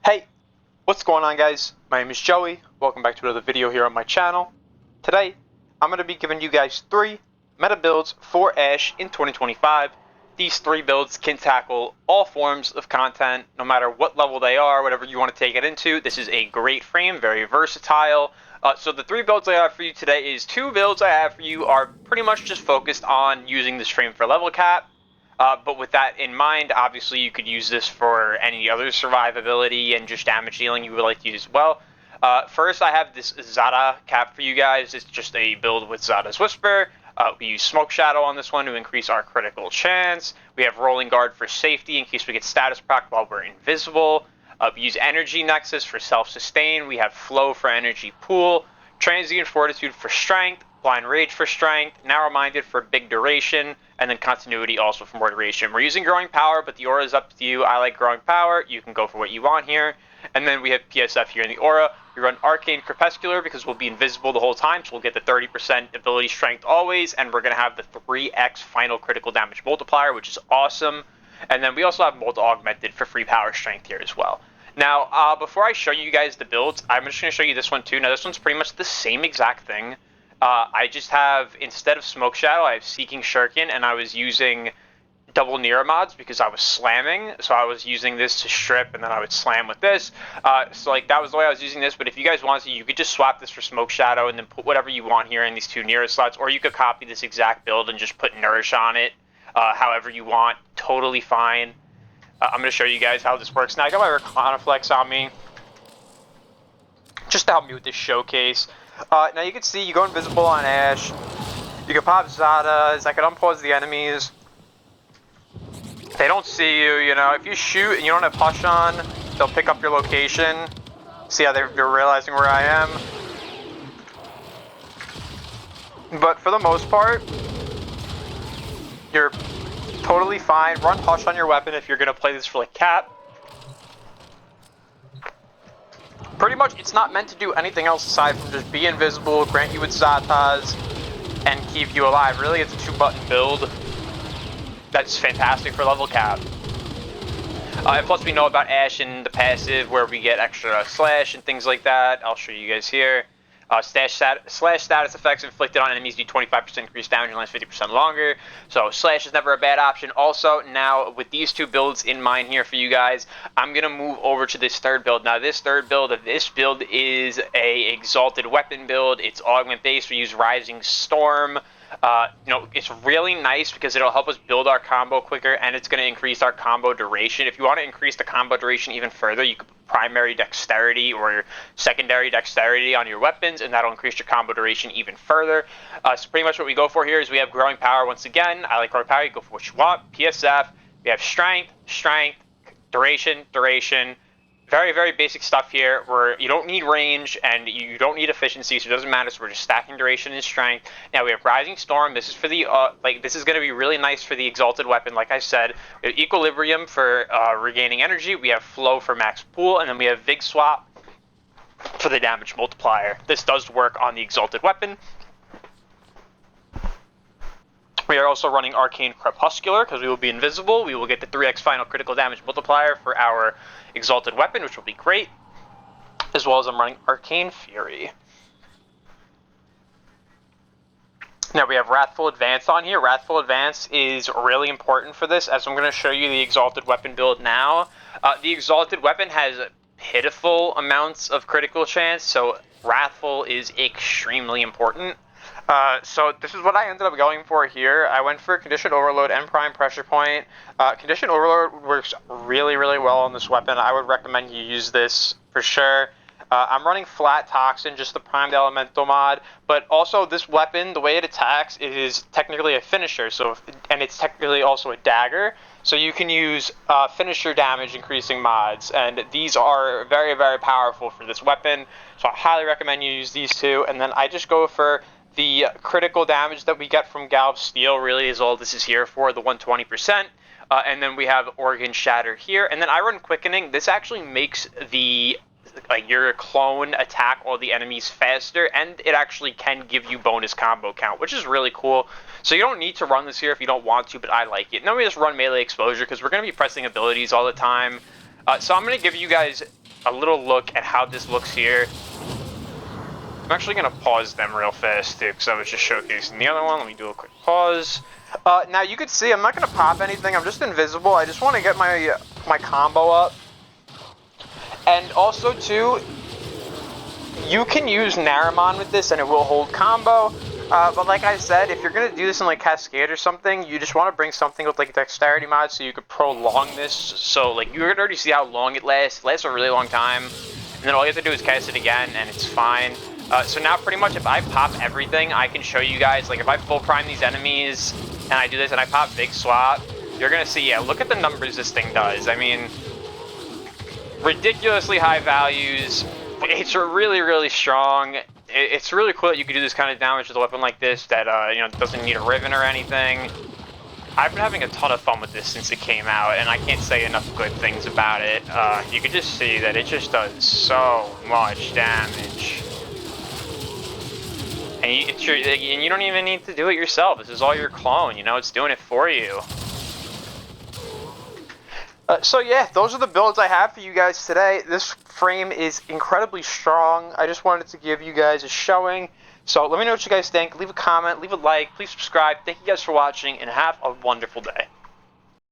Hey, what's going on guys? My name is Joey. Welcome back to another video here on my channel. Today, I'm going to be giving you guys 3 meta builds for Ash in 2025. These 3 builds can tackle all forms of content, no matter what level they are, whatever you want to take it into. This is a great frame, very versatile. So the 3 builds I have for you today is 2 builds I have for you are pretty much just focused on using this frame for level cap. But with that in mind, obviously you could use this for any other survivability and just damage dealing you would like to use as well. First, I have this Zada cap for you guys. It's just a build with Zada's Whisper. We use Smoke Shadow on this one to increase our critical chance. We have Rolling Guard for safety in case we get status proc while we're invisible. We use Energy Nexus for self-sustain. We have Flow for energy pool. Transient Fortitude for strength. Blind Rage for strength. Narrow-Minded for big duration. And then Continuity also for more duration. We're using Growing Power, but the Aura is up to you. I like Growing Power. You can go for what you want here. And then we have PSF here in the Aura. We run Arcane Crepuscular because we'll be invisible the whole time, so we'll get the 30% ability strength always, and we're going to have the 3x final critical damage multiplier, which is awesome. And then we also have Multi Augmented for free power strength here as well. Now, before I show you guys the builds, I'm just going to show you this one too. Now, this one's pretty much the same exact thing. I just have, instead of Smoke Shadow, I have Seeking Shuriken, and I was using double Nira mods because I was slamming, so I was using this to strip, and then I would slam with this. So like that was the way I was using this. But if you guys want to, you could just swap this for Smoke Shadow and then put whatever you want here in these 2 Nira slots, or you could copy this exact build and just put Nourish on it, however you want. Totally fine. I'm going to show you guys how this works. Now I got my Reconiflex on me, just to help me with this showcase. Now you can see you go invisible on Ash. You can pop Zadas. I can unpause the enemies. They don't see you, you know. If you shoot and you don't have Hush on, they'll pick up your location. See how they're realizing where I am? But for the most part, you're totally fine. Run Hush on your weapon if you're going to play this for like cap. Pretty much, it's not meant to do anything else aside from just be invisible, grant you with Zatas, and keep you alive. Really, it's a 2-button build. That's fantastic for level cap. Plus, we know about Ash and the passive, where we get extra slash and things like that. I'll show you guys here. Slash status effects inflicted on enemies do 25% increased damage and last 50% longer. So slash is never a bad option. Also, now with these 2 builds in mind here for you guys, I'm gonna move over to this 3rd build. Now this 3rd build, is a exalted weapon build. It's augment based. We use Rising Storm. You know, it's really nice because it'll help us build our combo quicker, and it's going to increase our combo duration. If you want to increase the combo duration even further, you could put primary dexterity or your secondary dexterity on your weapons, and that'll increase your combo duration even further. So pretty much what we go for here is we have Growing Power once again. I like Growing Power. You go for what you want. PSF. We have Strength, Duration. Very, very basic stuff here where you don't need range and you don't need efficiency, so it doesn't matter. So we're just stacking duration and strength. Now we have Rising Storm. This is for the, this is going to be really nice for the exalted weapon. Like I said, we have Equilibrium for regaining energy. We have Flow for max pool, and then we have Vig Swap for the damage multiplier. This does work on the exalted weapon. We are also running Arcane Crepuscular because we will be invisible. We will get the 3x final critical damage multiplier for our exalted weapon, which will be great. As well as I'm running Arcane Fury. Now we have Wrathful Advance on here. Wrathful Advance is really important for this, as I'm going to show you the exalted weapon build now. The exalted weapon has pitiful amounts of critical chance, so Wrathful is extremely important. So this is what I ended up going for here. I went for Conditioned Overload and Prime Pressure Point. Conditioned Overload works really, really well on this weapon. I would recommend you use this for sure. I'm running Flat Toxin, just the Primed Elemental mod, but also this weapon, the way it attacks, it is technically a finisher, and it's technically also a dagger, so you can use finisher damage increasing mods, and these are very, very powerful for this weapon, so I highly recommend you use these 2, and then I just go for the critical damage that we get from Galv Steel. Really is all this is here for, the 120%. And then we have Organ Shatter here. And then I run Quickening. This actually makes the your clone attack all the enemies faster, and it actually can give you bonus combo count, which is really cool. So you don't need to run this here if you don't want to, but I like it. Now we just run Melee Exposure because we're going to be pressing abilities all the time. So I'm going to give you guys a little look at how this looks here. I'm actually going to pause them real fast too, because I was just showcasing the other one. Let me do a quick pause. Now you can see I'm not going to pop anything. I'm just invisible. I just want to get my combo up. And also too, you can use Naramon with this and it will hold combo. But like I said, if you're going to do this in like Cascade or something, you just want to bring something with like a dexterity mod so you could prolong this. So like you can already see how long it lasts. It lasts a really long time. And then all you have to do is cast it again and it's fine. So now pretty much if I pop everything, I can show you guys, like if I full prime these enemies and I do this and I pop big swap, you're going to see, yeah, look at the numbers this thing does. I mean, ridiculously high values. It's really, really strong. It's really cool that you can do this kind of damage with a weapon like this that, you know, doesn't need a ribbon or anything. I've been having a ton of fun with this since it came out, and I can't say enough good things about it. You can just see that it just does so much damage. And you don't even need to do it yourself. This is all your clone, you know, it's doing it for you. So yeah, those are the builds I have for you guys today. This frame is incredibly strong. I just wanted to give you guys a showing. So let me know what you guys think. Leave a comment, leave a like, please subscribe. Thank you guys for watching, and have a wonderful day.